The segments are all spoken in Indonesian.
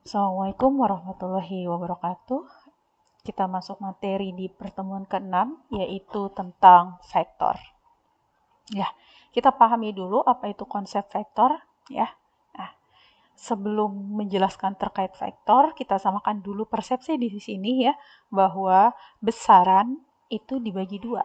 Assalamualaikum warahmatullahi wabarakatuh. Kita masuk materi di pertemuan ke-6, yaitu tentang vektor. Ya, kita pahami dulu apa itu konsep vektor, ya. Nah, sebelum menjelaskan terkait vektor, kita samakan dulu persepsi di sini ya, bahwa besaran itu dibagi dua.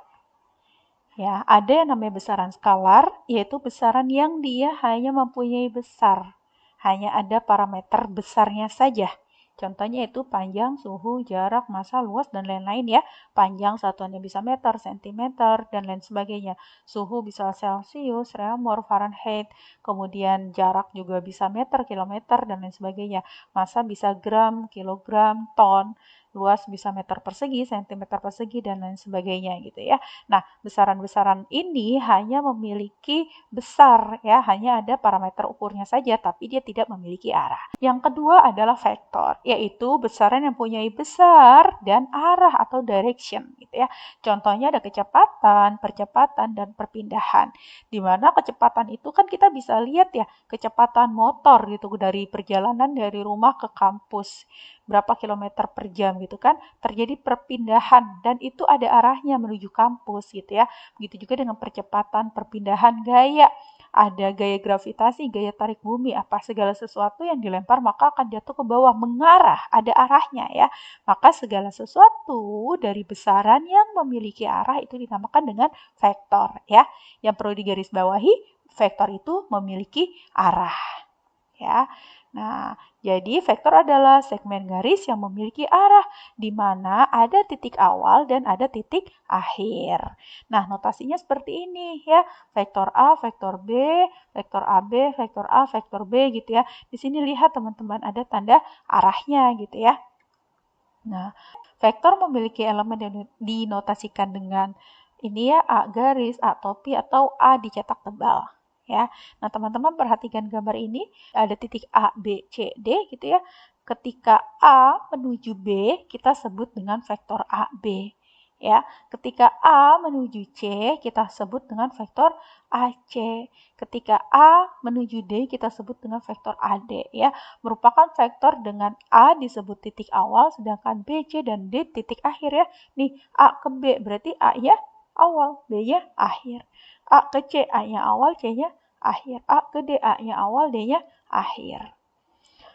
Ya, ada yang namanya besaran skalar, yaitu besaran yang dia hanya mempunyai besar. Hanya ada parameter besarnya saja. Contohnya itu panjang, suhu, jarak, massa, luas, dan lain-lain ya. Panjang satuannya bisa meter, sentimeter, dan lain sebagainya. Suhu bisa Celsius, Reaumur, Fahrenheit. Kemudian jarak juga bisa meter, kilometer, dan lain sebagainya. Massa bisa gram, kilogram, ton. Luas bisa meter persegi, sentimeter persegi, dan lain sebagainya gitu ya. Nah, besaran-besaran ini hanya memiliki besar ya, hanya ada parameter ukurnya saja, tapi dia tidak memiliki arah. Yang kedua adalah vektor, yaitu besaran yang mempunyai besar dan arah atau direction gitu ya. Contohnya ada kecepatan, percepatan, dan perpindahan. Di mana kecepatan itu kan kita bisa lihat ya, kecepatan motor gitu dari perjalanan dari rumah ke kampus berapa kilometer per jam gitu kan, terjadi perpindahan dan itu ada arahnya menuju kampus gitu ya. Begitu juga dengan percepatan perpindahan gaya. Ada gaya gravitasi, gaya tarik bumi, apa segala sesuatu yang dilempar maka akan jatuh ke bawah, mengarah, ada arahnya ya. Maka segala sesuatu dari besaran yang memiliki arah itu dinamakan dengan vektor ya. Yang perlu digarisbawahi, vektor itu memiliki arah ya. Nah, jadi vektor adalah segmen garis yang memiliki arah di mana ada titik awal dan ada titik akhir. Nah, notasinya seperti ini ya. Vektor A, vektor B, vektor AB, vektor A, vektor B gitu ya. Di sini lihat teman-teman ada tanda arahnya gitu ya. Nah, vektor memiliki elemen yang dinotasikan dengan ini ya, A garis, A topi, atau A dicetak tebal ya. Nah, teman-teman perhatikan gambar ini, ada titik A, B, C, D gitu ya. Ketika A menuju B, kita sebut dengan vektor AB ya. Ketika A menuju C, kita sebut dengan vektor AC. Ketika A menuju D, kita sebut dengan vektor AD ya. Merupakan vektor dengan A disebut titik awal, sedangkan B, C, dan D titik akhir ya. Nih, A ke B berarti A-nya awal, B-nya akhir. A ke C, A-nya awal, C-nya akhir. A ke D, A-nya awal, D-nya akhir.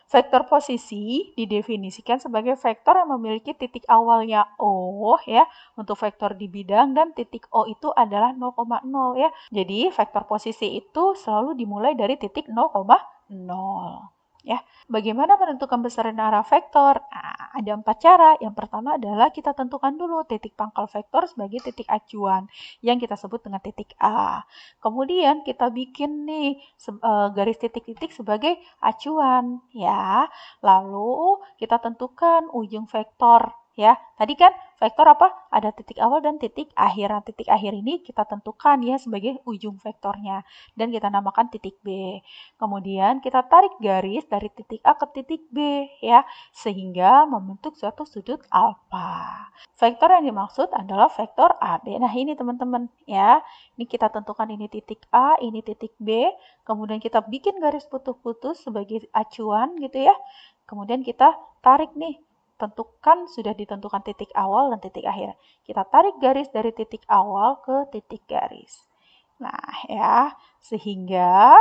Vektor posisi didefinisikan sebagai vektor yang memiliki titik awalnya O ya, untuk vektor di bidang, dan titik O itu adalah 0,0 ya. Jadi vektor posisi itu selalu dimulai dari titik 0,0 ya. Bagaimana menentukan besaran arah vektor? Nah, ada 4 cara. Yang pertama adalah kita tentukan dulu titik pangkal vektor sebagai titik acuan yang kita sebut dengan titik A. Kemudian kita bikin nih garis titik-titik sebagai acuan ya. Lalu kita tentukan ujung vektor ya. Tadi kan vektor apa? Ada titik awal dan titik akhir. Nah, titik akhir ini kita tentukan ya sebagai ujung vektornya dan kita namakan titik B. Kemudian kita tarik garis dari titik A ke titik B ya, sehingga membentuk suatu sudut alfa. Vektor yang dimaksud adalah vektor AB. Nah, ini teman-teman ya. Ini kita tentukan ini titik A, ini titik B. Kemudian kita bikin garis putus-putus sebagai acuan gitu ya. Kemudian kita tarik nih, sudah ditentukan titik awal dan titik akhir. Kita tarik garis dari titik awal ke titik garis. Nah ya, sehingga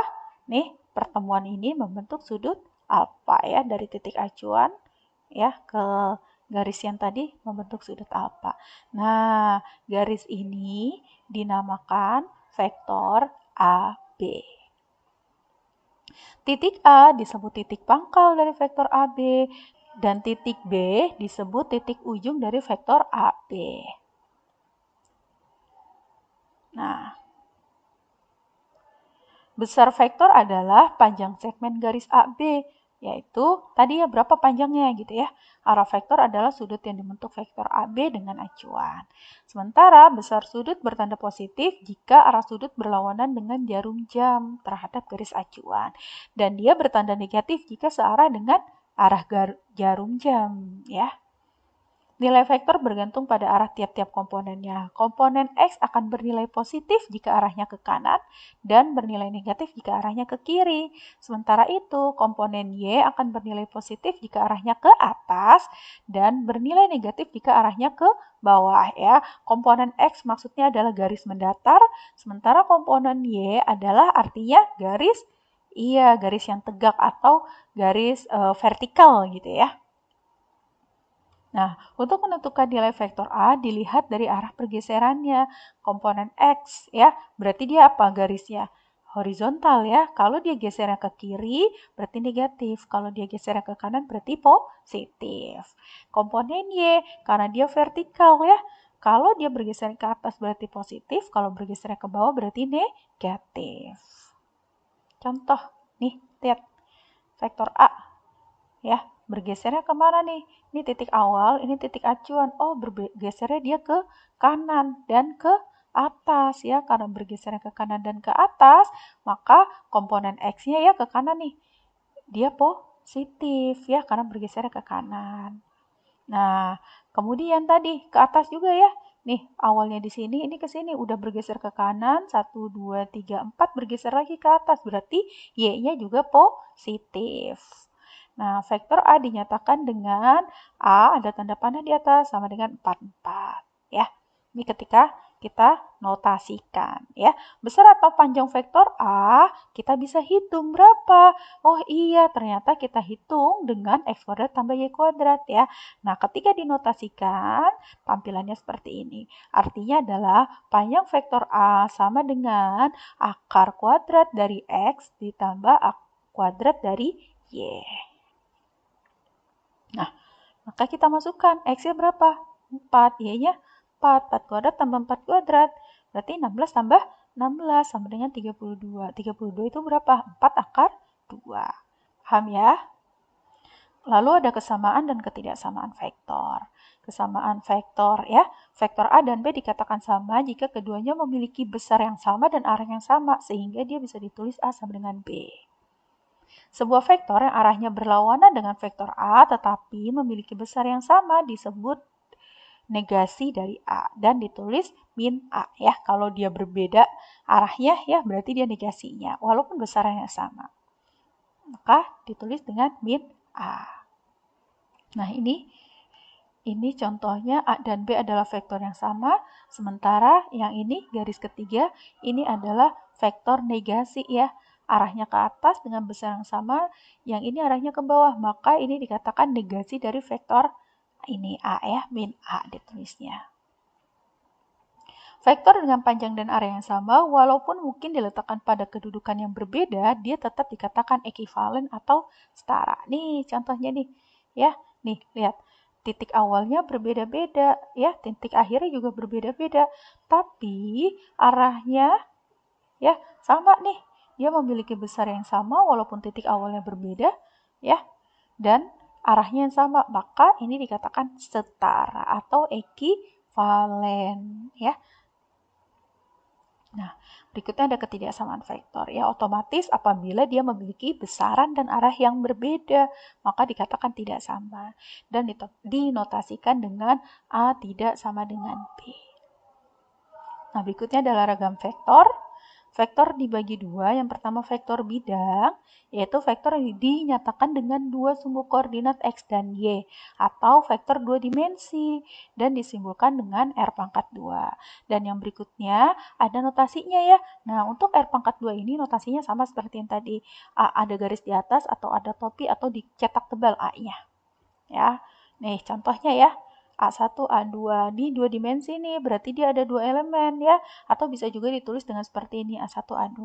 nih pertemuan ini membentuk sudut alfa ya, dari titik acuan ya ke garis yang tadi membentuk sudut alfa. Nah, garis ini dinamakan vektor AB. Titik A disebut titik pangkal dari vektor AB, dan titik B disebut titik ujung dari vektor AB. Nah, besar vektor adalah panjang segmen garis AB, yaitu tadi ya berapa panjangnya gitu ya. Arah vektor adalah sudut yang dibentuk vektor AB dengan acuan. Sementara besar sudut bertanda positif jika arah sudut berlawanan dengan jarum jam terhadap garis acuan. Dan dia bertanda negatif jika searah dengan arah jarum jam ya. Nilai vektor bergantung pada arah tiap-tiap komponennya. Komponen X akan bernilai positif jika arahnya ke kanan dan bernilai negatif jika arahnya ke kiri. Sementara itu, komponen Y akan bernilai positif jika arahnya ke atas dan bernilai negatif jika arahnya ke bawah ya. Komponen X maksudnya adalah garis mendatar, sementara komponen Y adalah artinya garis yang tegak atau garis vertikal gitu ya. Nah, untuk menentukan nilai vektor A dilihat dari arah pergeserannya. Komponen X ya, berarti dia apa garisnya? Horizontal ya. Kalau dia gesernya ke kiri berarti negatif. Kalau dia gesernya ke kanan berarti positif. Komponen Y karena dia vertikal ya. Kalau dia bergeser ke atas berarti positif, kalau bergeser ke bawah berarti negatif. Contoh, nih, lihat vektor A ya, bergesernya kemana nih? Ini titik awal, ini titik acuan. Oh, bergesernya dia ke kanan dan ke atas ya. Karena bergesernya ke kanan dan ke atas, maka komponen X-nya ya ke kanan nih. Dia positif ya, karena bergesernya ke kanan. Nah, kemudian tadi ke atas juga ya. Nih, awalnya di sini, ini ke sini. Udah bergeser ke kanan, 1, 2, 3, 4, bergeser lagi ke atas. Berarti Y-nya juga positif. Nah, vektor A dinyatakan dengan A ada tanda panah di atas sama dengan 44 ya. Ini ketika kita notasikan ya. Besar atau panjang vektor A, kita bisa hitung berapa. Oh iya, ternyata kita hitung dengan X kuadrat tambah Y kuadrat ya. Nah, ketika dinotasikan, tampilannya seperti ini. Artinya adalah panjang vektor A sama dengan akar kuadrat dari X ditambah akar kuadrat dari Y. Nah, maka kita masukkan X-nya berapa? 4, Y-nya 4. 4 kuadrat tambah 4 kuadrat. Berarti 16 tambah 16 sama dengan 32. 32 itu berapa? 4 akar 2. Paham ya? Lalu ada kesamaan dan ketidaksamaan vektor. Kesamaan vektor ya, vektor A dan B dikatakan sama jika keduanya memiliki besar yang sama dan arah yang sama, sehingga dia bisa ditulis A sama dengan B. Sebuah vektor yang arahnya berlawanan dengan vektor A tetapi memiliki besar yang sama disebut negasi dari A dan ditulis min A ya. Kalau dia berbeda arahnya ya berarti dia negasinya walaupun besarnya sama. Maka ditulis dengan min A. Nah, ini contohnya A dan B adalah vektor yang sama, sementara yang ini garis ketiga ini adalah vektor negasi ya. Arahnya ke atas dengan besar yang sama, yang ini arahnya ke bawah, maka ini dikatakan negasi dari vektor ini A ya, min A ditulisnya. Vektor dengan panjang dan area yang sama, walaupun mungkin diletakkan pada kedudukan yang berbeda, dia tetap dikatakan ekivalen atau setara. Nih contohnya nih, ya, nih lihat. Titik awalnya berbeda-beda, ya, titik akhirnya juga berbeda-beda. Tapi arahnya, ya, sama nih. Dia memiliki besar yang sama walaupun titik awalnya berbeda, ya, dan arahnya yang sama. Maka ini dikatakan setara atau ekivalen, ya. Nah, berikutnya ada ketidaksamaan vektor. Ya, otomatis apabila dia memiliki besaran dan arah yang berbeda, maka dikatakan tidak sama. Dan dinotasikan dengan A tidak sama dengan B. Nah, berikutnya adalah ragam vektor. Vektor dibagi dua, yang pertama vektor bidang, yaitu vektor yang dinyatakan dengan dua sumbu koordinat X dan Y, atau vektor dua dimensi, dan disimbolkan dengan R pangkat 2. Dan yang berikutnya ada notasinya ya. Nah, untuk R pangkat 2 ini notasinya sama seperti yang tadi. A ada garis di atas, atau ada topi, atau dicetak tebal A-nya. Ya, nih contohnya ya. A1, A2, ini dua dimensi nih, berarti dia ada dua elemen ya. Atau bisa juga ditulis dengan seperti ini, A1, A2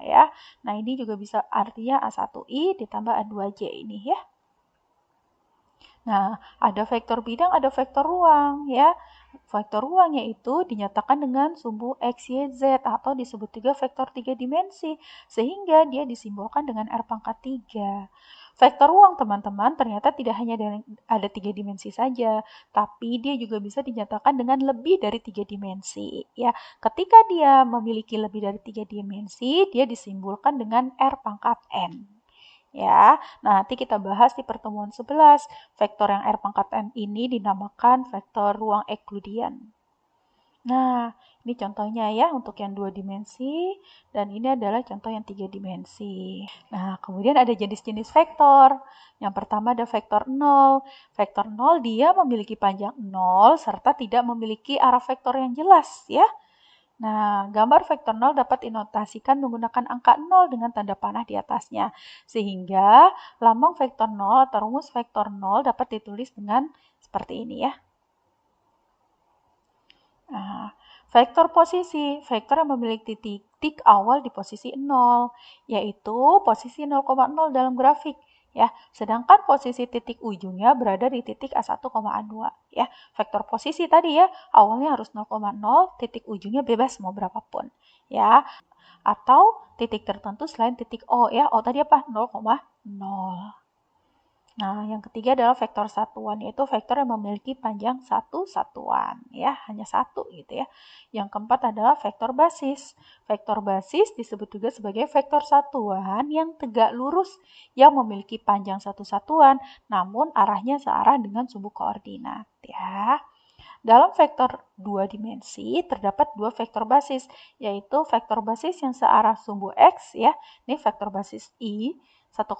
ya. Nah, ini juga bisa artinya A1I ditambah A2J ini ya. Nah, ada vektor bidang, ada vektor ruang ya. Vektor ruang yaitu dinyatakan dengan sumbu X, Y, Z atau disebut juga vektor 3 dimensi, sehingga dia disimbolkan dengan R pangkat 3. Vektor ruang teman-teman ternyata tidak hanya ada 3 dimensi saja, tapi dia juga bisa dinyatakan dengan lebih dari 3 dimensi. Ya, ketika dia memiliki lebih dari 3 dimensi, dia disimbolkan dengan R pangkat N. ya. Nah, nanti kita bahas di pertemuan 11. Vektor yang R pangkat N ini dinamakan vektor ruang Euclidean. Nah, ini contohnya ya untuk yang 2 dimensi, dan ini adalah contoh yang 3 dimensi. Nah, kemudian ada jenis-jenis vektor. Yang pertama ada vektor 0. Vektor 0 dia memiliki panjang 0 serta tidak memiliki arah vektor yang jelas ya. Nah, gambar vektor 0 dapat dinotasikan menggunakan angka 0 dengan tanda panah di atasnya. Sehingga lambang vektor 0 atau rumus vektor 0 dapat ditulis dengan seperti ini ya. Nah, vektor posisi, vektor yang memiliki titik awal di posisi 0, yaitu posisi 0,0 dalam grafik. Ya, sedangkan posisi titik ujungnya berada di titik A1, A2. Ya, vektor posisi tadi ya, awalnya harus 0,0, titik ujungnya bebas mau berapapun. Ya, atau titik tertentu selain titik O ya. O tadi apa? 0,0. Nah, yang ketiga adalah vektor satuan, yaitu vektor yang memiliki panjang satu satuan, ya, hanya satu gitu ya. Yang keempat adalah vektor basis. Vektor basis disebut juga sebagai vektor satuan yang tegak lurus, yang memiliki panjang satu satuan, namun arahnya searah dengan sumbu koordinat, ya. Dalam vektor dua dimensi terdapat dua vektor basis, yaitu vektor basis yang searah sumbu X, ya, ini vektor basis I 1,0.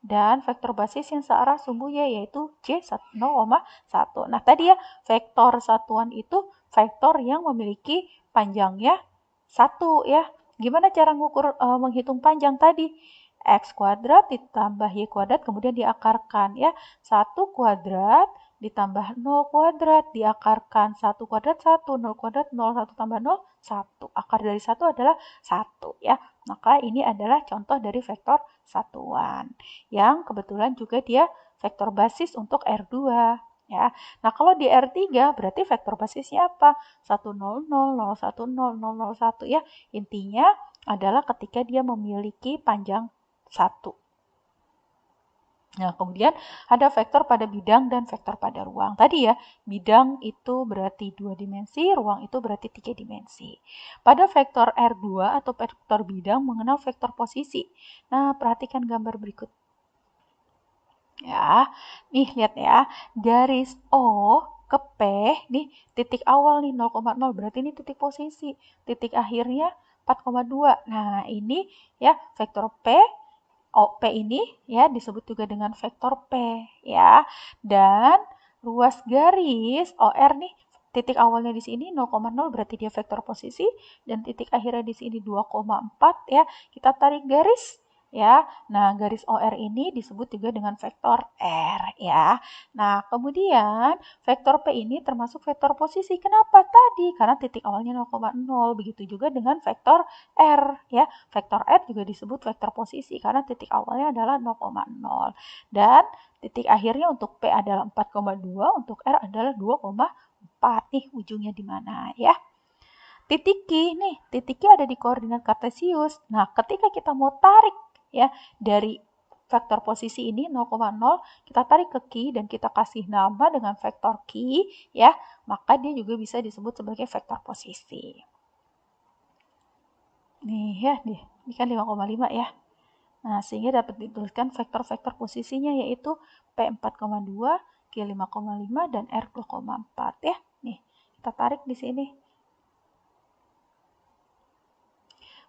Dan vektor basis yang searah sumbu Y yaitu J 0,1. Nah, tadi ya, vektor satuan itu vektor yang memiliki panjangnya 1 ya. Gimana cara menghitung panjang tadi? X kuadrat ditambah Y kuadrat kemudian diakarkan ya. 1 kuadrat ditambah 0 kuadrat diakarkan 1 kuadrat 1, 0 kuadrat 0, 1 tambah 0, 1. Akar dari 1 adalah 1 ya. Maka ini adalah contoh dari vektor satuan yang kebetulan juga dia vektor basis untuk R2 ya. Nah, kalau di R3 berarti vektor basisnya apa? 1 0 0 0 1 0 0 0 1 ya. Intinya adalah ketika dia memiliki panjang 1. Nah, kemudian ada vektor pada bidang dan vektor pada ruang. Tadi ya, bidang itu berarti 2 dimensi, ruang itu berarti 3 dimensi. Pada vektor R2 atau vektor bidang mengenal vektor posisi. Nah, perhatikan gambar berikut. Ya, nih lihat ya, garis O ke P, nih titik awal nih 0,0, berarti ini titik posisi. Titik akhirnya 4,2. Nah, ini ya vektor P, OP ini ya disebut juga dengan vektor P ya. Dan ruas garis OR nih titik awalnya di sini 0,0 berarti dia vektor posisi dan titik akhirnya di sini 2,4 ya. Kita tarik garis ya. Nah, garis OR ini disebut juga dengan vektor R ya. Nah, kemudian vektor P ini termasuk vektor posisi. Kenapa tadi? Karena titik awalnya 0,0. Begitu juga dengan vektor R ya. Vektor R juga disebut vektor posisi karena titik awalnya adalah 0,0. Dan titik akhirnya untuk P adalah 4,2, untuk R adalah 2,4. Nih ujungnya di mana ya. Titik Q nih, titik Q ada di koordinat kartesius. Nah, ketika kita mau tarik ya dari vektor posisi ini 0,0, kita tarik ke Q dan kita kasih nama dengan vektor Q ya, maka dia juga bisa disebut sebagai vektor posisi. Nih ya, ini kan 5,5 ya. Nah, sehingga dapat dituliskan vektor-vektor posisinya yaitu P4,2, Q5,5 dan R2,4 ya. Nih, kita tarik di sini.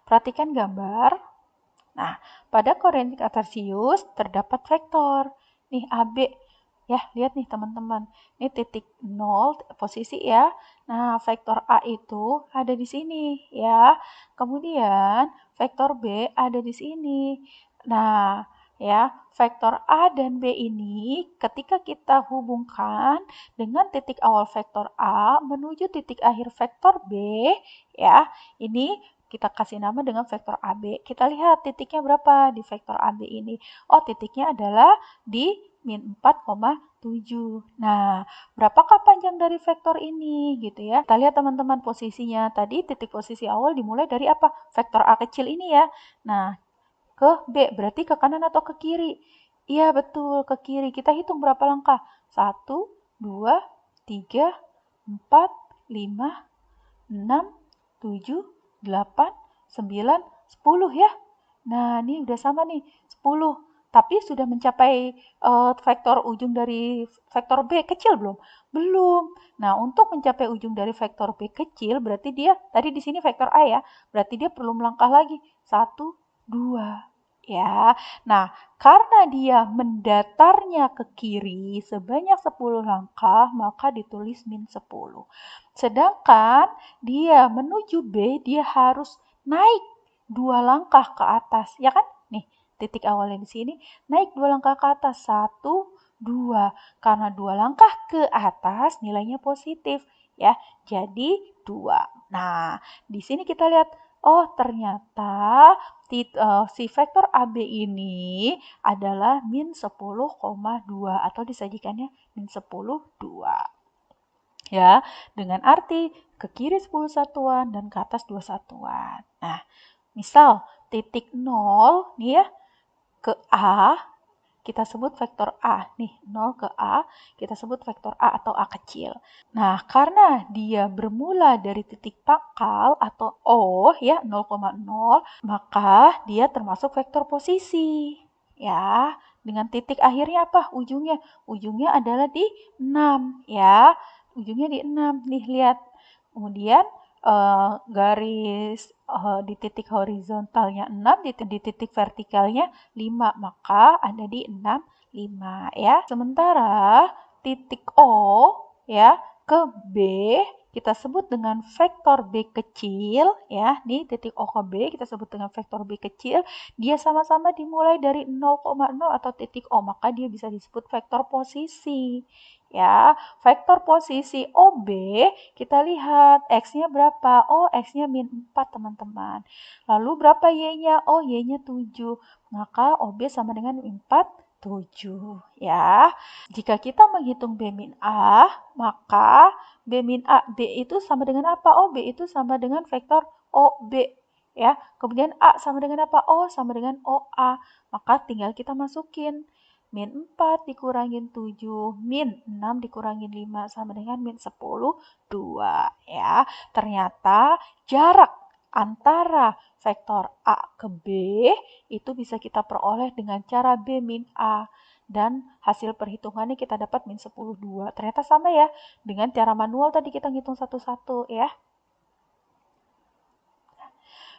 Perhatikan gambar. Nah, pada koordinat kartesius terdapat vektor. Nih AB. Ya, lihat nih teman-teman. Ini titik 0 posisi ya. Nah, vektor A itu ada di sini ya. Kemudian vektor B ada di sini. Nah, ya, vektor A dan B ini ketika kita hubungkan dengan titik awal vektor A menuju titik akhir vektor B ya. Ini kita kasih nama dengan vektor AB. Kita lihat titiknya berapa di vektor AB ini. Oh, titiknya adalah di min 4,7. Nah, berapakah panjang dari vektor ini gitu ya. Kita lihat teman-teman posisinya. Tadi titik posisi awal dimulai dari apa? Vektor A kecil ini ya. Nah, ke B berarti ke kanan atau ke kiri? Iya, betul, ke kiri. Kita hitung berapa langkah? 1, 2, 3, 4, 5, 6, 7, 8, 9, 10 ya. Nah, ini udah sama nih, 10. Tapi sudah mencapai vektor ujung dari vektor B kecil belum? Belum. Nah, untuk mencapai ujung dari vektor B kecil, berarti dia, tadi di sini vektor A ya, berarti dia perlu melangkah lagi. 1, 2. Ya, nah karena dia mendatarnya ke kiri sebanyak 10 langkah, maka ditulis min 10. Sedangkan dia menuju B, dia harus naik 2 langkah ke atas, ya kan? Nih, titik awalnya di sini, naik 2 langkah ke atas, 1, 2. Karena 2 langkah ke atas nilainya positif, ya. Jadi 2. Nah, di sini kita lihat, oh ternyata si vektor AB ini adalah min 10,2 atau disajikannya min 10, 2. Ya, dengan arti ke kiri 10 satuan dan ke atas 2 satuan. Nah, misal titik 0 nih ya, ke A, kita sebut vektor A. Nih, 0 ke A, kita sebut vektor A atau A kecil. Nah, karena dia bermula dari titik pangkal atau O ya, 0,0, maka dia termasuk vektor posisi. Ya, dengan titik akhirnya apa? Ujungnya. Ujungnya adalah di 6 ya. Ujungnya di 6. Nih, lihat. Kemudian garis di titik horizontalnya 6, di titik vertikalnya 5, maka ada di 6, 5 ya. Sementara titik O ya ke B kita sebut dengan vektor B kecil ya. Nih titik O ke B kita sebut dengan vektor B kecil. Dia sama-sama dimulai dari 0,0 atau titik O, maka dia bisa disebut vektor posisi. Ya, vektor posisi OB kita lihat X-nya berapa? Oh, X-nya min 4 teman-teman. Lalu berapa Y-nya? Oh, Y-nya 7. Maka OB sama dengan 4, 7 ya. Jika kita menghitung B min A, maka B min A, B itu sama dengan apa? Oh, B itu sama dengan vektor OB ya. Kemudian A sama dengan apa? Oh, sama dengan OA. Maka tinggal kita masukin min 4 dikurangin 7, min 6 dikurangin 5 sama dengan min 10, 2 ya. Ternyata jarak antara vektor A ke B itu bisa kita peroleh dengan cara B min A. Dan hasil perhitungannya kita dapat min 10, 2. Ternyata sama ya. Dengan cara manual tadi kita ngitung satu-satu ya.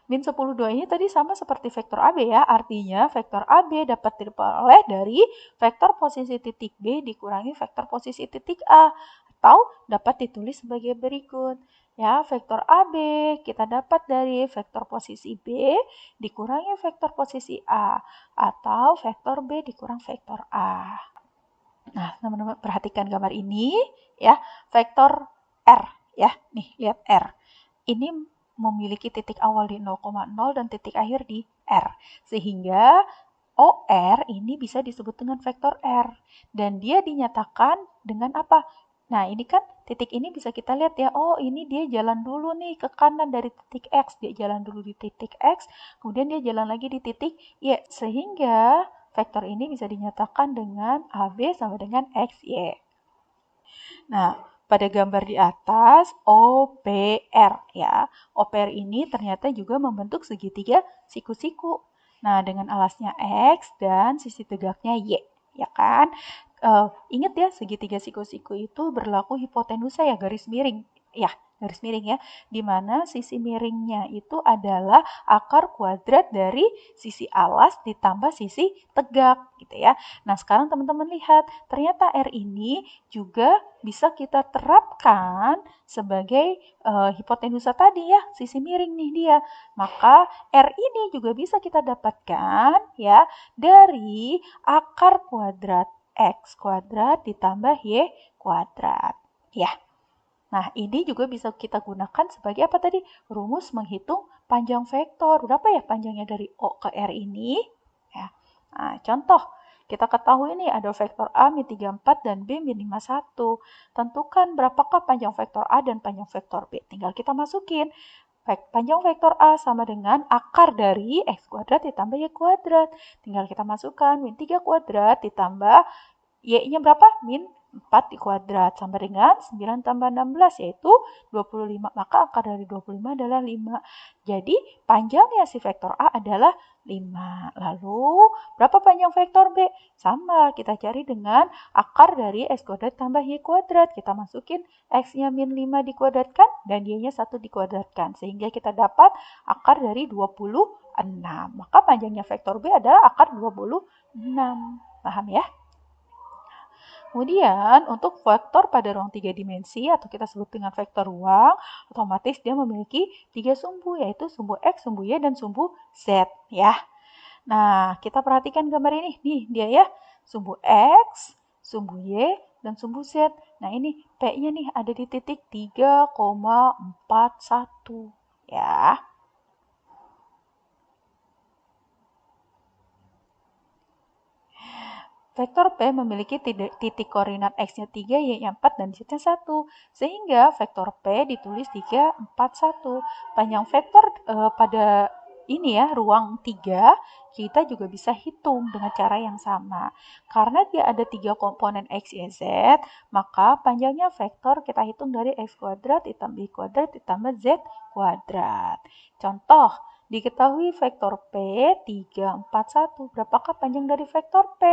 Min 10, 2 ini tadi sama seperti vektor AB ya. Artinya vektor AB dapat diperoleh dari vektor posisi titik B dikurangi vektor posisi titik A. Atau dapat ditulis sebagai berikut. Ya, vektor AB kita dapat dari vektor posisi B dikurangi vektor posisi A. Atau vektor B dikurang vektor A. Nah, teman-teman perhatikan gambar ini ya. Vektor R ya. Nih, lihat R. Ini memiliki titik awal di 0,0 dan titik akhir di R. Sehingga OR ini bisa disebut dengan vektor R. Dan dia dinyatakan dengan apa? Nah, ini kan titik ini bisa kita lihat ya. Oh, ini dia jalan dulu nih ke kanan dari titik X. Dia jalan dulu di titik X, kemudian dia jalan lagi di titik Y. Sehingga vektor ini bisa dinyatakan dengan AB sama dengan XY. Nah, pada gambar di atas OPR ya. OPR ini ternyata juga membentuk segitiga siku-siku. Nah, dengan alasnya X dan sisi tegaknya Y, ya kan? Ingat ya, segitiga siku-siku itu berlaku hipotenusa ya, garis miring. Ya, garis miring ya, di mana sisi miringnya itu adalah akar kuadrat dari sisi alas ditambah sisi tegak gitu ya. Nah, sekarang teman-teman lihat, ternyata R ini juga bisa kita terapkan sebagai hipotenusa tadi ya, sisi miring nih dia. Maka R ini juga bisa kita dapatkan ya dari akar kuadrat X kuadrat ditambah Y kuadrat ya. Nah, ini juga bisa kita gunakan sebagai apa tadi? Rumus menghitung panjang vektor. Berapa ya panjangnya dari O ke R ini? Ya. Nah, contoh, kita ketahui ini ada vektor A min 34 dan B min 51. Tentukan berapakah panjang vektor A dan panjang vektor B. Tinggal kita masukin. Panjang vektor A sama dengan akar dari X kuadrat ditambah Y kuadrat. Tinggal kita masukkan min 3 kuadrat ditambah Y-nya berapa? Min 4 di kuadrat sama dengan 9 tambah 16 yaitu 25. Maka akar dari 25 adalah 5. Jadi panjangnya si vektor A adalah 5. Lalu, berapa panjang vektor B? Sama, kita cari dengan akar dari X kuadrat tambah Y kuadrat. Kita masukin X-nya min 5 dikuadratkan dan Y-nya 1 dikuadratkan. Sehingga kita dapat akar dari 26. Maka panjangnya vektor B adalah akar 26. Paham ya? Kemudian, untuk vektor pada ruang 3 dimensi atau kita sebut dengan vektor ruang, otomatis dia memiliki 3 sumbu, yaitu sumbu X, sumbu Y, dan sumbu Z. Ya. Nah, kita perhatikan gambar ini. Nih, dia ya. Sumbu X, sumbu Y, dan sumbu Z. Nah, ini P-nya nih ada di titik 3,41. Ya. Vektor P memiliki titik koordinat X-nya 3, Y-nya 4, dan Z-nya 1. Sehingga vektor P ditulis 3, 4, 1. Panjang vektor pada ini ya, ruang 3, kita juga bisa hitung dengan cara yang sama. Karena dia ada 3 komponen X, Y, Z, maka panjangnya vektor kita hitung dari X kuadrat ditambah Y kuadrat ditambah Z kuadrat. Contoh, diketahui vektor P 3, 4, 1. Berapakah panjang dari vektor P?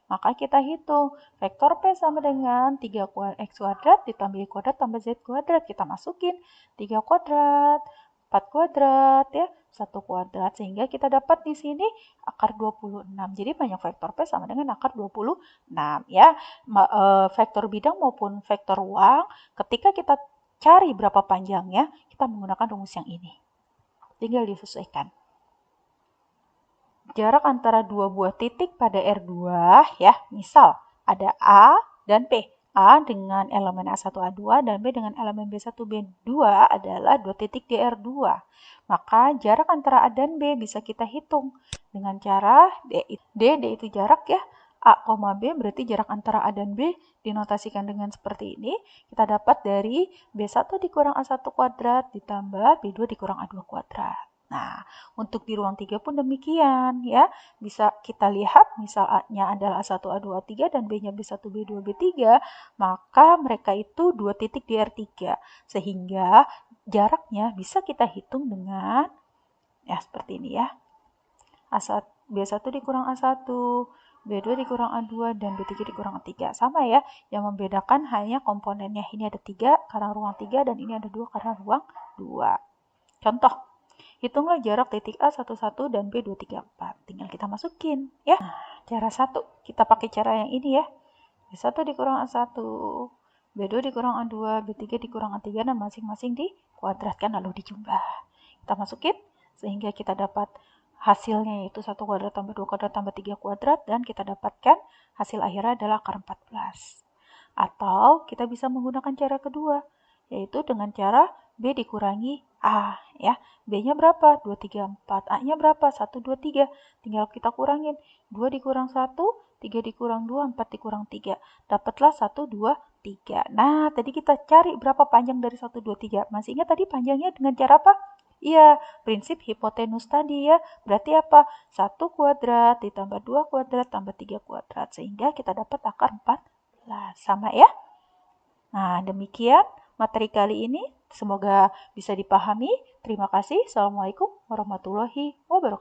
Maka kita hitung. Vektor P sama dengan 3X kuadrat ditambah Y kuadrat tambah Z kuadrat. Kita masukin 3 kuadrat, 4 kuadrat, ya, 1 kuadrat. Sehingga kita dapat di sini akar 26. Jadi panjang vektor P sama dengan akar 26. Ya. Vektor bidang maupun vektor ruang, ketika kita cari berapa panjangnya, kita menggunakan rumus yang ini. Tinggal disesuaikan. Jarak antara dua buah titik pada R2, ya, misal ada A dan P. A dengan elemen A1, A2 dan B dengan elemen B1, B2 adalah dua titik di R2. Maka jarak antara A dan B bisa kita hitung dengan cara D itu jarak ya. A, B berarti jarak antara A dan B dinotasikan dengan seperti ini. Kita dapat dari B1 dikurang A1 kuadrat ditambah B2 dikurang A2 kuadrat. Nah, untuk di ruang 3 pun demikian ya. Bisa kita lihat misal A-nya adalah A1, A2, A3 dan B-nya B1, B2, B3, maka mereka itu dua titik di R3. Sehingga jaraknya bisa kita hitung dengan ya seperti ini ya. B1 dikurang A1, B2 dikurang A2, dan B3 dikurang A3. Sama ya, yang membedakan hanya komponennya. Ini ada 3 karena ruang 3 dan ini ada 2 karena ruang 2. Contoh. Hitunglah jarak titik A 11 dan B 234. Tinggal kita masukin ya. Nah, cara 1, kita pakai cara yang ini ya. B1 dikurang A1, B2 dikurang A2, B3 dikurang A3 dan masing-masing dikuadratkan lalu dijumlah. Kita masukin sehingga kita dapat hasilnya yaitu 1 kuadrat tambah 2 kuadrat tambah 3 kuadrat dan kita dapatkan hasil akhirnya adalah akar 14. Atau kita bisa menggunakan cara kedua yaitu dengan cara B dikurangi A ya. B-nya berapa? 2, 3, 4. A-nya berapa? 1, 2, 3. Tinggal kita kurangin. 2 dikurang 1, 3 dikurang 2, 4 dikurang 3. Dapatlah 1, 2, 3. Nah, tadi kita cari berapa panjang dari 1, 2, 3. Masih ingat tadi panjangnya dengan cara apa? Iya, prinsip hipotenus tadi ya. Berarti apa? 1 kuadrat ditambah 2 kuadrat tambah 3 kuadrat. Sehingga kita dapat akar 14. Sama ya? Nah, demikian materi kali ini. Semoga bisa dipahami. Terima kasih. Assalamualaikum warahmatullahi wabarakatuh.